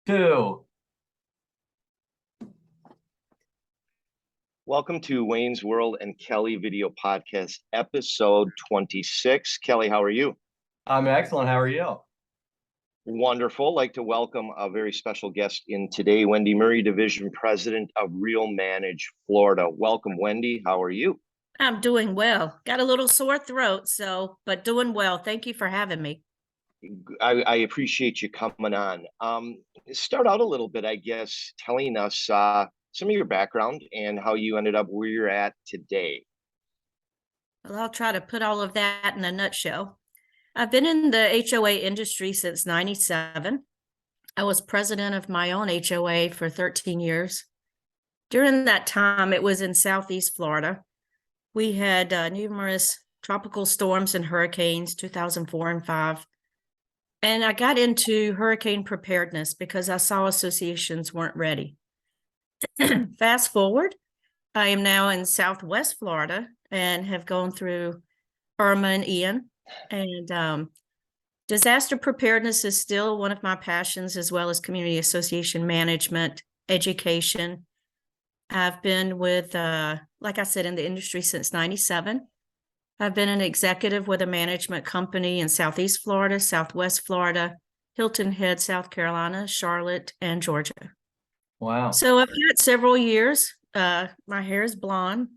Two. Welcome to Wayne's World and Kelly Video Podcast, episode 26. Kelly, how are you? I'm excellent. How are you? Wonderful. Like to welcome a very special guest in today, Wendy Murray, Division President of RealManage, Florida. Welcome, Wendy. How are you? I'm doing well. Got a little sore throat, but doing well. Thank you for having me. I appreciate you coming on. Start out a little bit, I guess, telling us some of your background and how you ended up where you're at today. Well, I'll try to put all of that in a nutshell. I've been in the HOA industry since '97. I was president of my own HOA for 13 years. During that time, it was in Southeast Florida. We had numerous tropical storms and hurricanes, 2004 and 5. And I got into hurricane preparedness because I saw associations weren't ready. Fast forward, I am now in Southwest Florida and have gone through Irma and Ian. And disaster preparedness is still one of my passions, as well as community association management, education. I've been with, like I said, in the industry since '97. I've been an executive with a management company in Southeast Florida, Southwest Florida, Hilton Head, South Carolina, Charlotte, and Georgia. Wow. So I've got several years. My hair is blonde.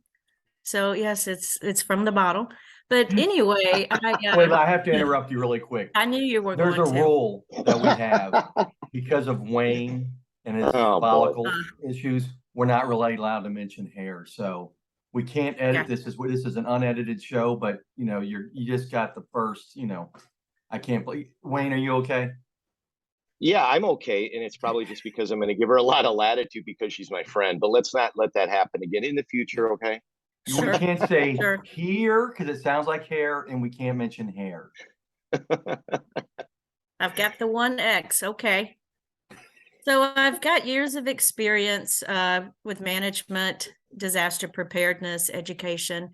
So yes, it's from the bottle. But anyway, Wait, I have to interrupt you really quick. I knew you were There's going a to. rule that we have because of Wayne and his follicle issues. We're not really allowed to mention hair, so we can't edit this. This is an unedited show, but you just got the first. I can't believe. Wayne, are you okay? Yeah, I'm okay. And it's probably just because I'm going to give her a lot of latitude because she's my friend. But let's not let that happen again in the future, okay? Sure. We can't say here because it sounds like hair, and we can't mention hair. I've got the 1X. Okay. So I've got years of experience with management, disaster preparedness, education,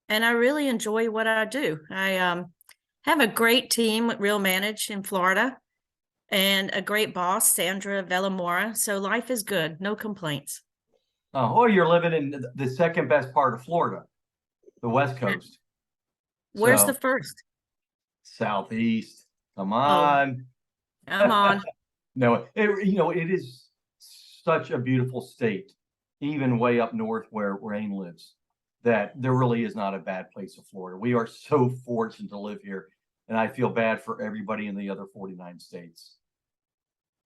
and I really enjoy what I do. I have a great team at RealManage in Florida and a great boss, Sandra Villamora. So life is good. No complaints. Oh, you're living in the second best part of Florida, the West Coast. Where's the first? Southeast. Come on. Oh, I'm on. No, it is such a beautiful state, even way up north where Wayne lives, that there really is not a bad place in Florida. We are so fortunate to live here, and I feel bad for everybody in the other 49 states.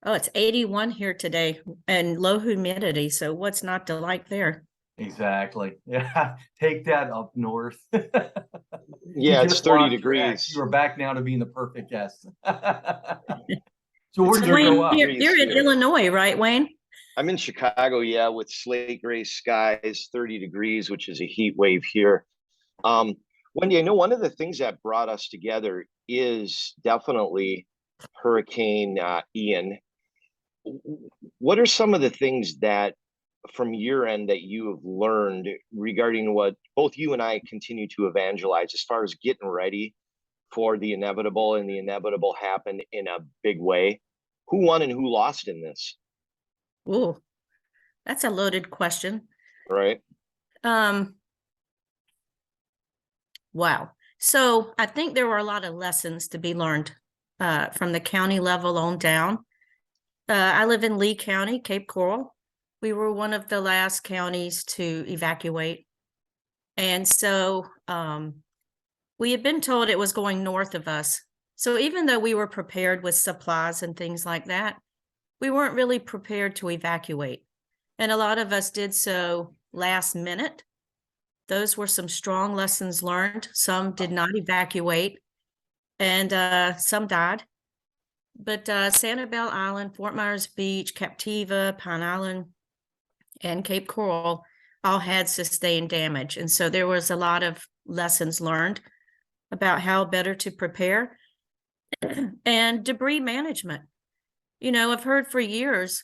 Oh, it's 81 here today and low humidity. So what's not to like there? Exactly. Yeah. Take that up north. Yeah, it's 30 degrees. You are back now to being the perfect guest. So where did you grow up? You're in Illinois, right, Wayne? I'm in Chicago, yeah, with slate gray skies, 30 degrees, which is a heat wave here. Wendy, I know one of the things that brought us together is definitely Hurricane Ian. What are some of the things that from your end that you have learned regarding what both you and I continue to evangelize as far as getting ready for the inevitable, and the inevitable happened in a big way? Who won and who lost in this? Oh, that's a loaded question. Right. Wow. So I think there were a lot of lessons to be learned from the county level on down. I live in Lee County, Cape Coral. We were one of the last counties to evacuate. And so we had been told it was going north of us. So even though we were prepared with supplies and things like that, we weren't really prepared to evacuate. And a lot of us did so last minute. Those were some strong lessons learned. Some did not evacuate, and some died. But Sanibel Island, Fort Myers Beach, Captiva, Pine Island, and Cape Coral all had sustained damage. And so there was a lot of lessons learned about how better to prepare. And debris management. I've heard for years,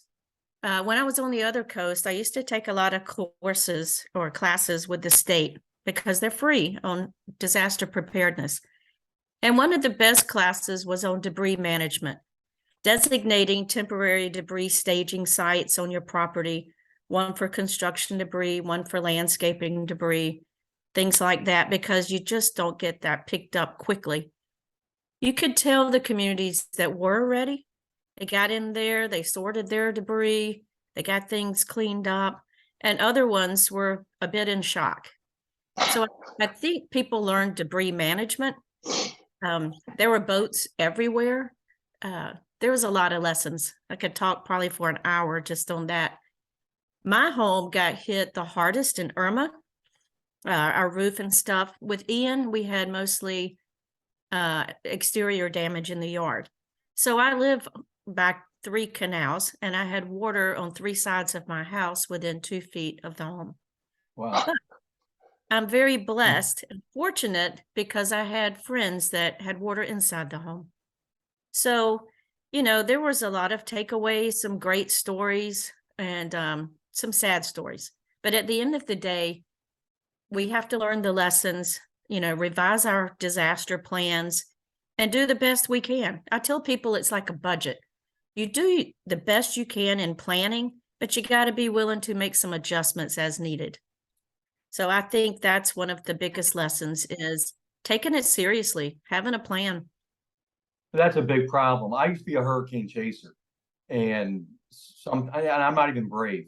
when I was on the other coast, I used to take a lot of courses or classes with the state because they're free on disaster preparedness. And one of the best classes was on debris management. designating temporary debris staging sites on your property, one for construction debris, one for landscaping debris, things like that, because you just don't get that picked up quickly. You could tell the communities that were ready, they got in there, they sorted their debris, they got things cleaned up, and other ones were a bit in shock. So I think people learned debris management. There were boats everywhere. There was a lot of lessons. I could talk probably for an hour just on that. My home got hit the hardest in Irma, our roof and stuff. With Ian, we had mostly exterior damage in the yard. So I live back 3 canals, and I had water on 3 sides of my house within 2 feet of the home. Wow. But I'm very blessed and fortunate because I had friends that had water inside the home. So, you know, there was a lot of takeaways, some great stories, and some sad stories. But at the end of the day, we have to learn the lessons, you know, revise our disaster plans, and do the best we can. I tell people it's like a budget. You do the best you can in planning, but you got to be willing to make some adjustments as needed. So I think that's one of the biggest lessons is taking it seriously, having a plan. That's a big problem. I used to be a hurricane chaser, and and I'm not even brave,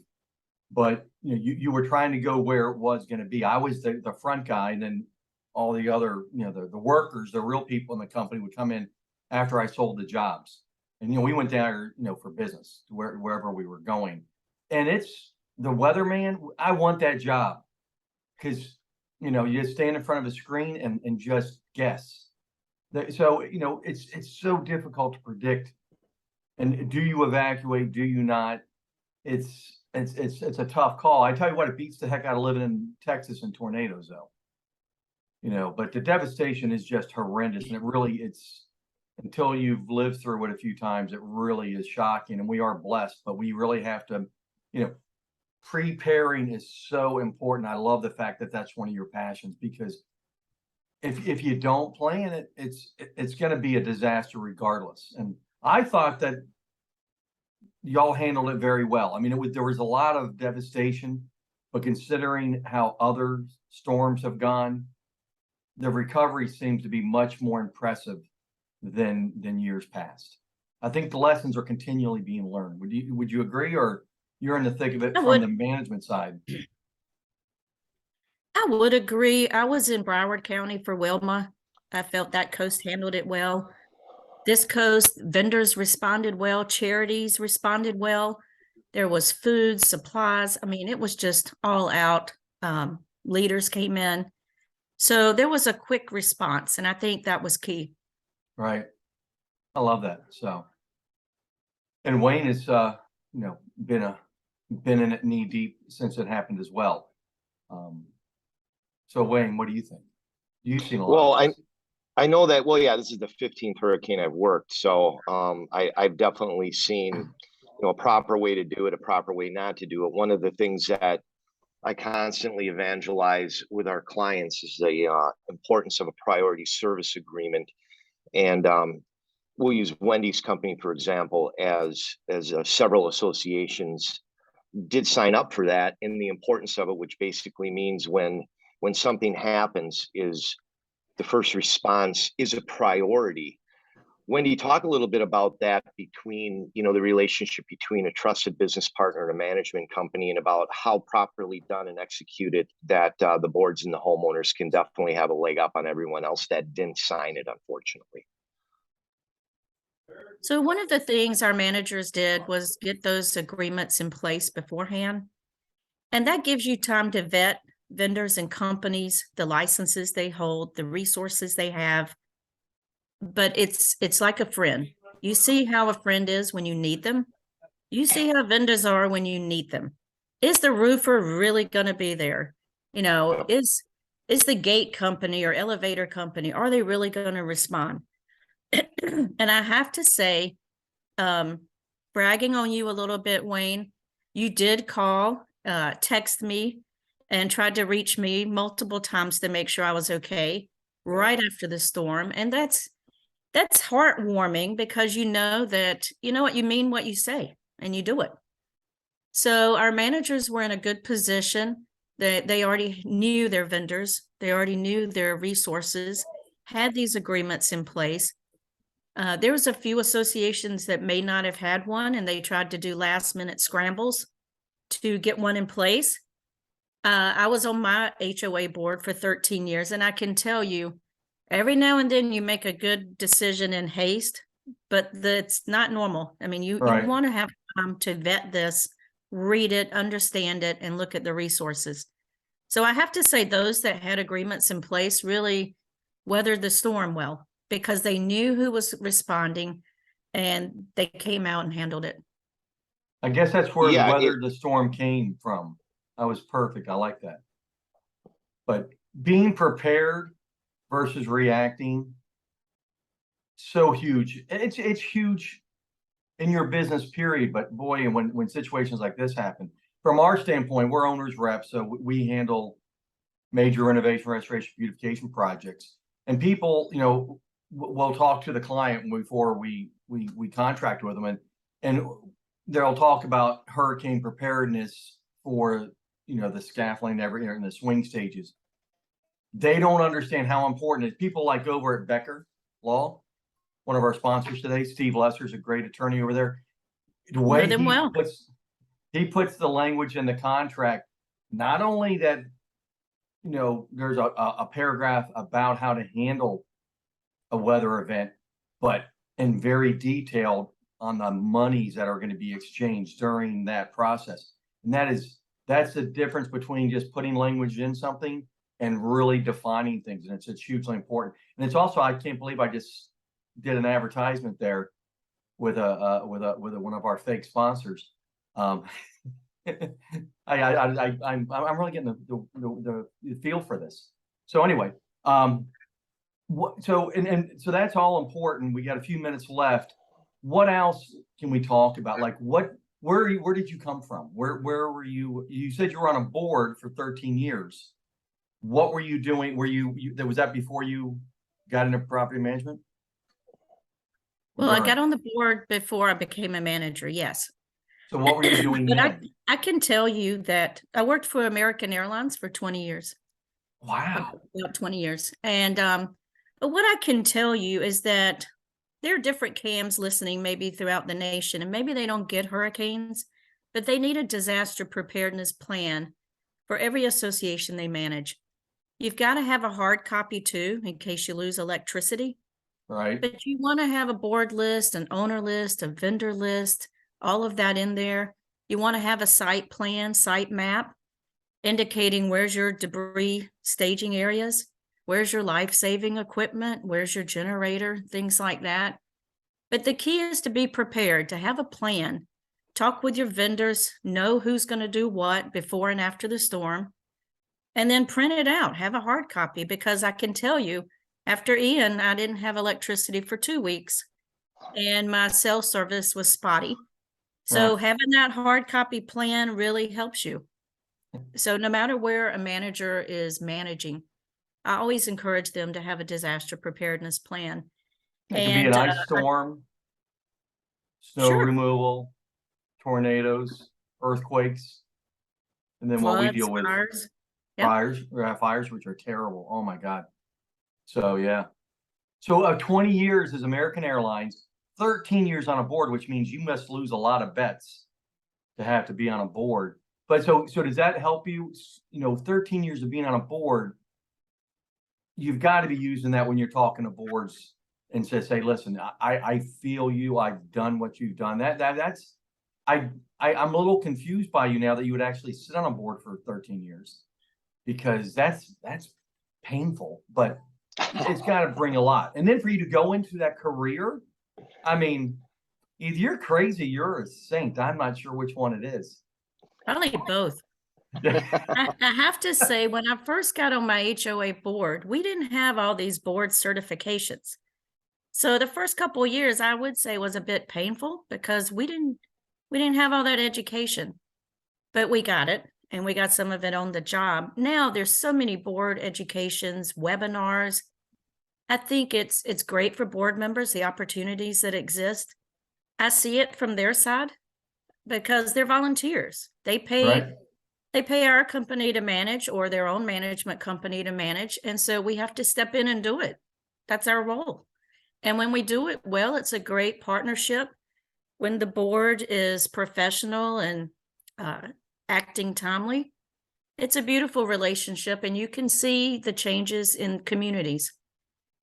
but you know, you were trying to go where it was going to be. I was the front guy, and then all the other, you know, the workers, the real people in the company would come in after I sold the jobs. And, you know, we went down, you know, for business to wherever we were going. And it's the weatherman. I want that job because, you know, you just stand in front of a screen and just guess. So, you know, it's so difficult to predict. And do you evacuate? Do you not? It's a tough call. I tell you what, it beats the heck out of living in Texas in tornadoes, though. You know, but the devastation is just horrendous, and it's until you've lived through it a few times, it really is shocking. And we are blessed, but we really have to, you know, preparing is so important. I love the fact that that's one of your passions, because if you don't plan it, it's going to be a disaster regardless. And I thought that y'all handled it very well. I mean, there was a lot of devastation, but considering how other storms have gone, the recovery seems to be much more impressive than years past. I think the lessons are continually being learned. Would you agree, or you're in the thick of it from the management side? I would agree. I was in Broward County for Wilma. I felt that coast handled it well. This coast, vendors responded well, charities responded well. There was food, supplies. I mean, it was just all out. Leaders came in. So there was a quick response, and I think that was key. Right. I love that. So, and Wayne has, you know, been in it knee deep since it happened as well. So Wayne, what do you think? You've seen a lot. Well, I know that. Well, yeah, this is the 15th hurricane I've worked, so I've definitely seen, you know, a proper way to do it, a proper way not to do it. One of the things that I constantly evangelize with our clients is the importance of a priority service agreement. And we'll use Wendy's company, for example, as several associations did sign up for that, and the importance of it, which basically means when something happens, is the first response is a priority. Wendy, talk a little bit about that, between, you know, the relationship between a trusted business partner and a management company, and about how properly done and executed that the boards and the homeowners can definitely have a leg up on everyone else that didn't sign it, unfortunately. So one of the things our managers did was get those agreements in place beforehand. And that gives you time to vet vendors and companies, the licenses they hold, the resources they have. But it's like a friend. You see how a friend is when you need them. You see how vendors are when you need them. Is the roofer really going to be there? You know, is the gate company or elevator company, are they really going to respond? And I have to say, bragging on you a little bit, Wayne, you did call, text me, and tried to reach me multiple times to make sure I was okay right after the storm. And That's heartwarming because you know that, you know what, you mean what you say and you do it. So our managers were in a good position. They already knew their vendors. They already knew their resources, had these agreements in place. There was a few associations that may not have had one, and they tried to do last minute scrambles to get one in place. I was on my HOA board for 13 years, and I can tell you, every now and then you make a good decision in haste, but that's not normal. I mean, you want to have time to vet this, read it, understand it, and look at the resources. So I have to say those that had agreements in place really weathered the storm well because they knew who was responding and they came out and handled it. I guess that's where the weather the storm came from. That was perfect. I like that. But being prepared versus reacting, so huge. It's huge in your business period, but boy, and when situations like this happen, from our standpoint, we're owners reps, so we handle major renovation, restoration, beautification projects. And people, you know, we'll talk to the client before we contract with them, and they'll talk about hurricane preparedness for, you know, the scaffolding, in the swing stages. They don't understand how important it is. People like over at Becker Law, one of our sponsors today, Steve Lesser's a great attorney over there. The way he puts the language in the contract, not only that, you know, there's a paragraph about how to handle a weather event, but in very detailed on the monies that are going to be exchanged during that process. And that's the difference between just putting language in something and really defining things. And it's hugely important. And it's also, I can't believe I just did an advertisement there with one of our fake sponsors. I'm really getting the feel for this. So anyway, so that's all important. We got a few minutes left. What else can we talk about? Like where did you come from? Where were you? You said you were on a board for 13 years. What were you doing? Was that before you got into property management? Well, I got on the board before I became a manager, yes. So what were you doing then? I can tell you that I worked for American Airlines for 20 years. Wow. About 20 years. And but what I can tell you is that there are different CAMs listening maybe throughout the nation, and maybe they don't get hurricanes, but they need a disaster preparedness plan for every association they manage. You've got to have a hard copy too, in case you lose electricity. Right. But you want to have a board list, an owner list, a vendor list, all of that in there. You want to have a site plan, site map, indicating where's your debris staging areas, where's your life-saving equipment, where's your generator, things like that. But the key is to be prepared, to have a plan, talk with your vendors, know who's going to do what before and after the storm, and then print it out, have a hard copy, because I can tell you, after Ian, I didn't have electricity for 2 weeks and my cell service was spotty. So having that hard copy plan really helps you. So no matter where a manager is managing, I always encourage them to have a disaster preparedness plan. It could be an ice storm, snow removal, tornadoes, earthquakes, and then floods, what we deal with, fires, which are terrible. Oh my God. So yeah. So 20 years as American Airlines, 13 years on a board, which means you must lose a lot of bets to have to be on a board. But so does that help you? You know, 13 years of being on a board, you've got to be using that when you're talking to boards and say, listen, I feel you. I've done what you've done. I'm a little confused by you now that you would actually sit on a board for 13 years, because that's painful, but it's got to bring a lot. And then for you to go into that career, I mean, either you're crazy, you're a saint. I'm not sure which one it is. Probably both. I have to say, when I first got on my HOA board, we didn't have all these board certifications. So the first couple of years, I would say, was a bit painful because we didn't have all that education, but we got it, and we got some of it on the job. Now there's so many board educations, webinars. I think it's great for board members, the opportunities that exist. I see it from their side because they're volunteers. They Right. pay our company to manage or their own management company to manage. And so we have to step in and do it. That's our role. And when we do it well, it's a great partnership. When the board is professional and acting timely, it's a beautiful relationship, and you can see the changes in communities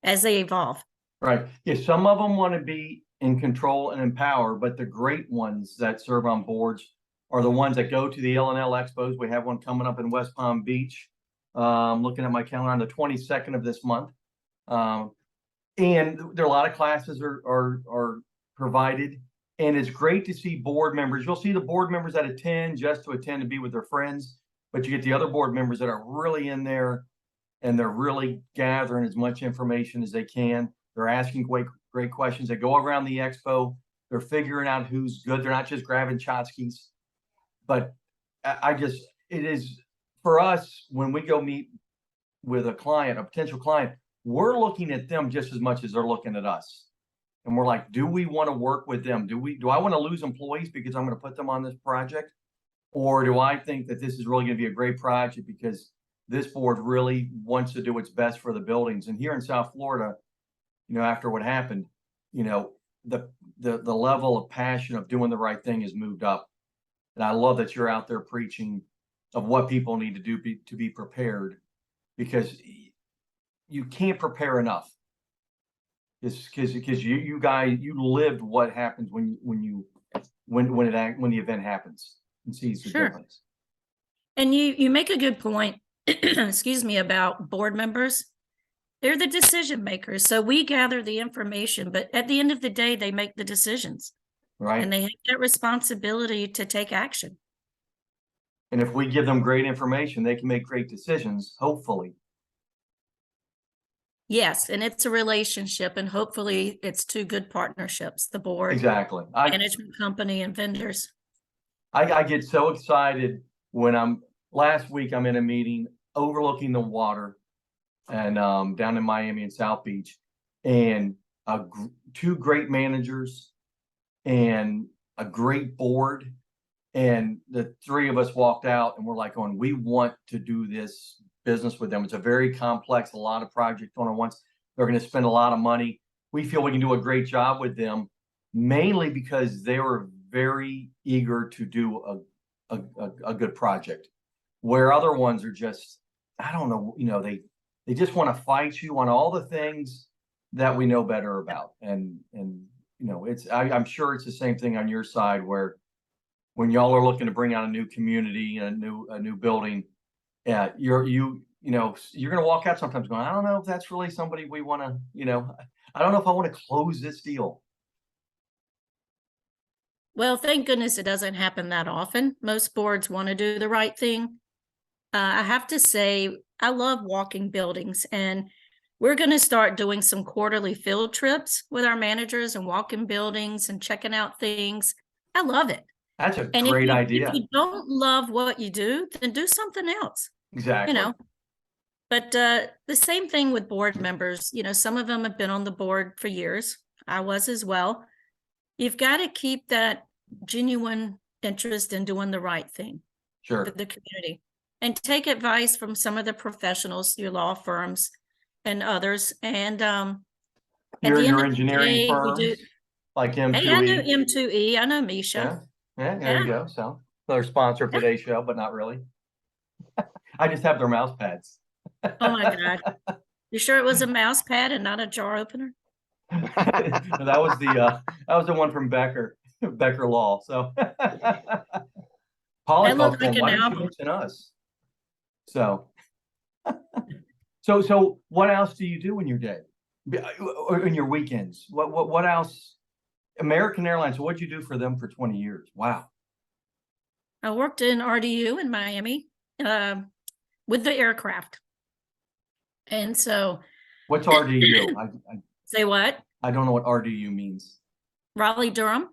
as they evolve. Right. Yeah, some of them want to be in control and in power, but the great ones that serve on boards are the ones that go to the L&L Expos. We have one coming up in West Palm Beach. Looking at my calendar on the 22nd of this month. And there are a lot of classes are provided. And it's great to see board members. You'll see the board members that attend just to attend to be with their friends, but you get the other board members that are really in there and they're really gathering as much information as they can. They're asking great questions. They go around the expo. They're figuring out who's good. They're not just grabbing tchotchkes. But it is for us, when we go meet with a client, a potential client, we're looking at them just as much as they're looking at us. And we're like, do we want to work with them? Do I want to lose employees because I'm going to put them on this project? Or do I think that this is really going to be a great project because this board really wants to do what's best for the buildings? And here in South Florida, after what happened, the level of passion of doing the right thing has moved up. And I love that you're out there preaching of what people need to do to be prepared, because you can't prepare enough. It's because you guys, you lived what happens when the event happens and sees the difference. And you make a good point, excuse me, about board members. They're the decision makers. So we gather the information, but at the end of the day, they make the decisions. Right. And they have that responsibility to take action. And if we give them great information, they can make great decisions, hopefully. Yes, and it's a relationship, and hopefully it's two good partnerships, the board, exactly, management company, and vendors. I get so excited when last week I'm in a meeting overlooking the water and down in Miami and South Beach, and two great managers and a great board, and the three of us walked out and we're like going, we want to do this business with them. It's a very complex, a lot of projects going on at once. They're going to spend a lot of money. We feel we can do a great job with them, mainly because they were very eager to do a good project, where other ones are just, I don't know, they just want to fight you on all the things that we know better about. And I'm sure it's the same thing on your side, where when y'all are looking to bring out a new community and a new building, yeah, you're going to walk out sometimes going, I don't know if that's really somebody we want to, I don't know if I want to close this deal. Well, thank goodness it doesn't happen that often. Most boards want to do the right thing. I have to say, I love walking buildings, and we're going to start doing some quarterly field trips with our managers and walking buildings and checking out things. I love it. That's a great idea. If you don't love what you do, then do something else. Exactly. But the same thing with board members. Some of them have been on the board for years. I was as well. You've got to keep that genuine interest in doing the right thing for the community, and take advice from some of the professionals, your law firms and others. And your engineering firms, like M2E. Hey, I know M2E. I know Misha. Yeah, there you go. So they're sponsor of today's show, but not really. I just have their mouse pads. Oh my God. You sure it was a mouse pad and not a jar opener? That was the one from Becker Law. So Polly called them, why don't you mention us? So what else do you do in your day or in your weekends? What else? American Airlines, what'd you do for them for 20 years? Wow. I worked in RDU in Miami with the aircraft. And so. What's RDU? Say what? I don't know what RDU means. Raleigh-Durham.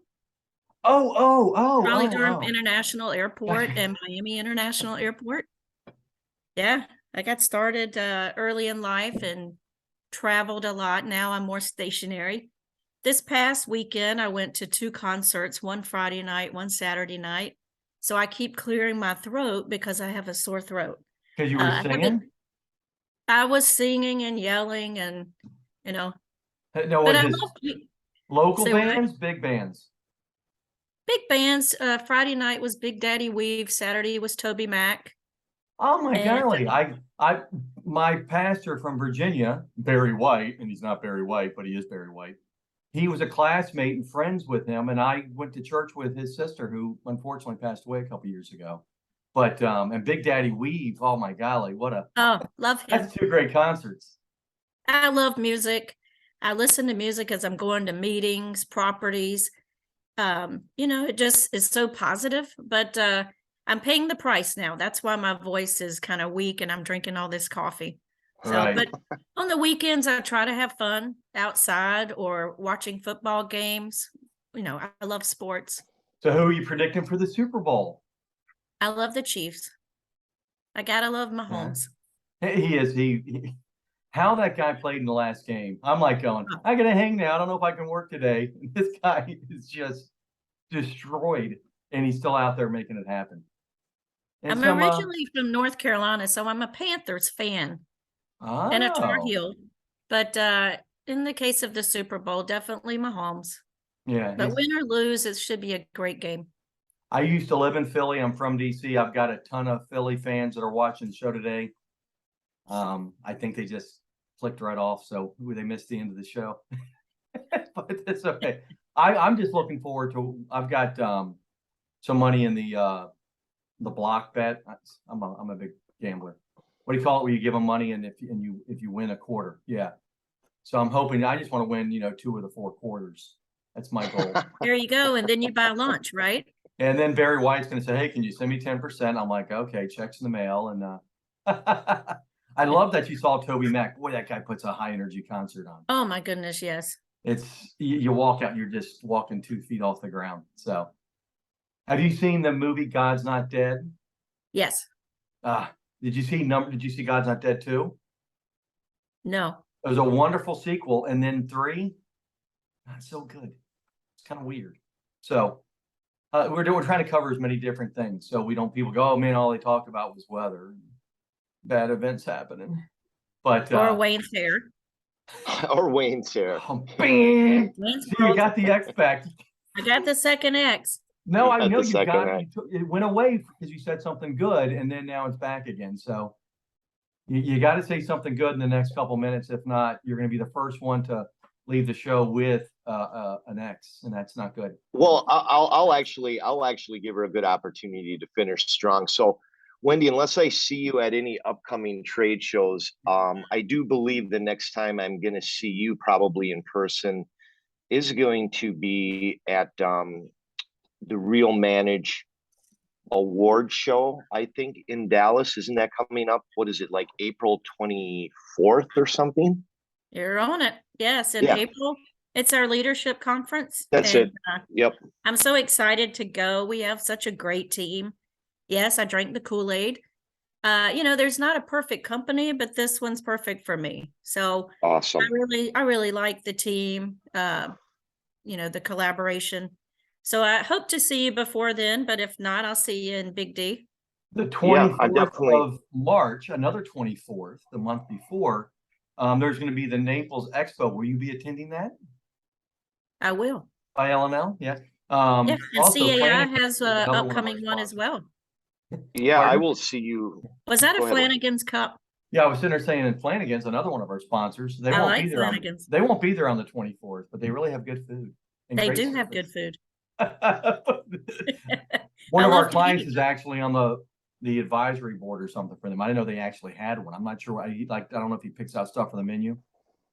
Raleigh-Durham International Airport and Miami International Airport. Yeah, I got started early in life and traveled a lot. Now I'm more stationary. This past weekend, I went to 2 concerts, one Friday night, one Saturday night. So I keep clearing my throat because I have a sore throat. Because you were singing? I was singing and yelling and, you know. No, But was I this love local Say what? bands, big bands? Big bands. Friday night was Big Daddy Weave. Saturday was Toby Mac. Oh my And golly. My pastor from Virginia, Barry White, and he's not Barry White, but he is Barry White. He was a classmate and friends with him, and I went to church with his sister, who unfortunately passed away a couple years ago. But and Big Daddy Weave, oh my golly, love him. that's 2 great concerts. I love music. I listen to music as I'm going to meetings, properties. It just is so positive, but I'm paying the price now. That's why my voice is kind of weak and I'm drinking all this coffee. So, Right. but on the weekends, I try to have fun outside or watching football games. I love sports. So who are you predicting for the Super Bowl? I love the Chiefs. I gotta love Mahomes. He is. How that guy played in the last game. I'm like going, I gotta hang now. I don't know if I can work today. This guy is just destroyed, and he's still out there making it happen. And I'm originally from North Carolina, so I'm a Panthers fan and a Tar Heel. But in the case of the Super Bowl, definitely Mahomes. Yeah. But win or lose, it should be a great game. I used to live in Philly. I'm from DC. I've got a ton of Philly fans that are watching the show today. I think they just flicked right off, so they missed the end of the show. But it's okay. I'm just looking forward to. I've got some money in the block bet. I'm a big gambler. What do you call it? Where you give them money and if you win a quarter, yeah. So I'm hoping. I just want to win, 2 of the 4 quarters. That's my goal. There you go, and then you buy lunch, right? And then Barry White's going to say, "Hey, can you send me 10%?" I'm like, "Okay, checks in the mail." And I love that you saw Toby Mac. Boy, that guy puts a high energy concert on. Oh my goodness, yes. It's you walk out, you're just walking 2 feet off the ground. So, have you seen the movie God's Not Dead? Yes. Did you see God's Not Dead 2? No. It was a wonderful sequel, and then 3, not so good. It's kind of weird. So, we're trying to cover as many different things, so people go, "Oh man, all they talked about was weather, bad events happening." But or Wayne's hair. Or Wayne's hair. See, you got the X Factor. I got the second X. No, I know you got it. It went away because you said something good, and then now it's back again. So you got to say something good in the next couple minutes. If not, you're going to be the first one to leave the show with an X, and that's not good. Well, I'll actually give her a good opportunity to finish strong. So, Wendy, unless I see you at any upcoming trade shows, I do believe the next time I'm going to see you probably in person is going to be at the RealManage award show, I think, in Dallas. Isn't that coming up? What is it, like April 24th or something? You're on it. Yes, in April. It's our leadership conference. That's it. Yep. I'm so excited to go. We have such a great team. Yes, I drank the Kool-Aid. There's not a perfect company, but this one's perfect for me. So awesome. I really like the team, the collaboration. So I hope to see you before then, but if not, I'll see you in Big D. The 24th of March, another 24th, the month before, there's going to be the Naples Expo. Will you be attending that? I will. By LNL? Yeah. And CAI has an upcoming one as well. Yeah, I will see you. Was that a Flanagan's Cup? Yeah, I was sitting there saying, and Flanagan's another one of our sponsors. They won't be there on the 24th, but they really have good food. They do have good food. One of our clients is actually on the advisory board or something for them. I didn't know they actually had one. I'm not sure. I don't know if he picks out stuff for the menu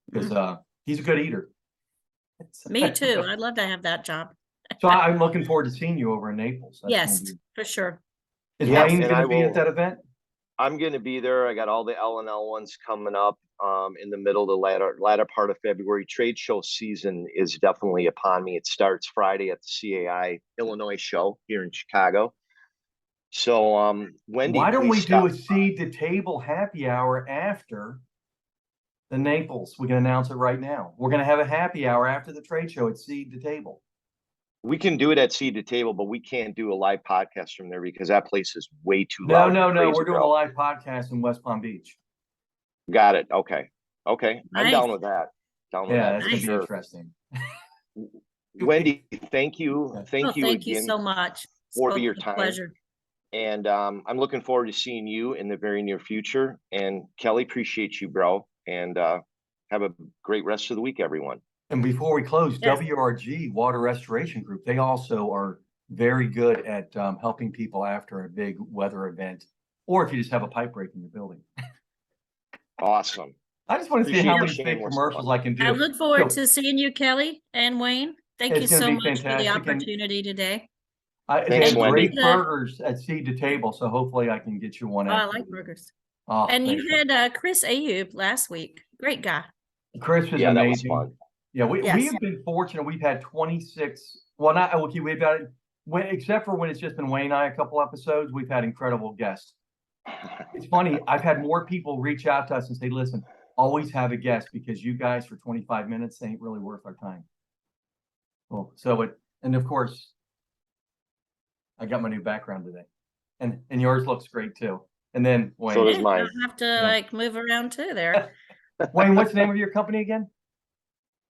because he's a good eater. Me too. I'd love to have that job. So I'm looking forward to seeing you over in Naples. Yes, for sure. Is Wayne going to be at that event? I'm going to be there. I got all the L&L ones coming up in the middle, the latter part of February. Trade show season is definitely upon me. It starts Friday at the CAI Illinois show here in Chicago. So, Wendy, why don't we do a seed to table happy hour after the Naples. We can announce it right now. We're going to have a happy hour after the trade show at Seed to Table. We can do it at Seed to Table, but we can't do a live podcast from there because that place is way too loud. No. Crazy, We're doing bro. a live podcast in West Palm Beach. Got it. Okay. I'm Nice. down with that. Down with Yeah, that that's for going to be sure. interesting. Wendy, thank you. Thank you thank you again so much. for It's your a time. pleasure. And I'm looking forward to seeing you in the very near future. And Kelly, appreciate you, bro. And have a great rest of the week, everyone. And before we close, Yes. WRG Water Restoration Group, they also are very good at helping people after a big weather event, or if you just have a pipe break in your building. Awesome. I just want to see Appreciate how the many fake shameless commercials plug. I can do. I look forward So, to seeing you, Kelly and Wayne. Thank you It's gonna so be much for the fantastic, and- opportunity today. they Thanks, have Wendy. great burgers at Seed to Table, so hopefully I can get you one. Oh, I after like the- burgers. Oh, And thank you had Chris Ayub last week. Great guy. Chris was Yeah, that was amazing. fun. Yeah, we Yes. have been fortunate. We've had 26. Well, not okay. We've got except for when it's just been Wayne and I a couple episodes. We've had incredible guests. It's funny. I've had more people reach out to us and say, "Listen, always have a guest because you guys for 25 minutes ain't really worth our time." Well, and of course, I got my new background today, and yours looks great too. And then Wayne, So does Yeah, mine. I'll have to move around too there. Wayne, what's the name of your company again?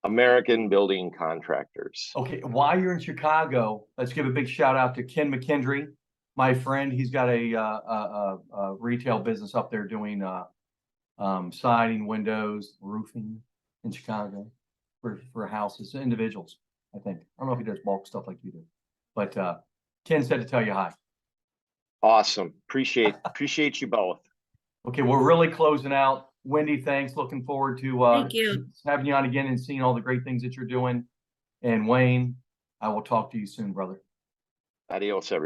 American Building Contractors. Okay, while you're in Chicago, let's give a big shout out to Ken McKendry, my friend. He's got a retail business up there doing siding, windows, roofing in Chicago for houses, individuals. I think I don't know if he does bulk stuff like you do, but Ken said to tell you hi. Awesome. Appreciate you both. Okay, we're really closing out. Wendy, thanks. Looking forward to Thank you. having you on again and seeing all the great things that you're doing. And Wayne, I will talk to you soon, brother. Adios, everyone.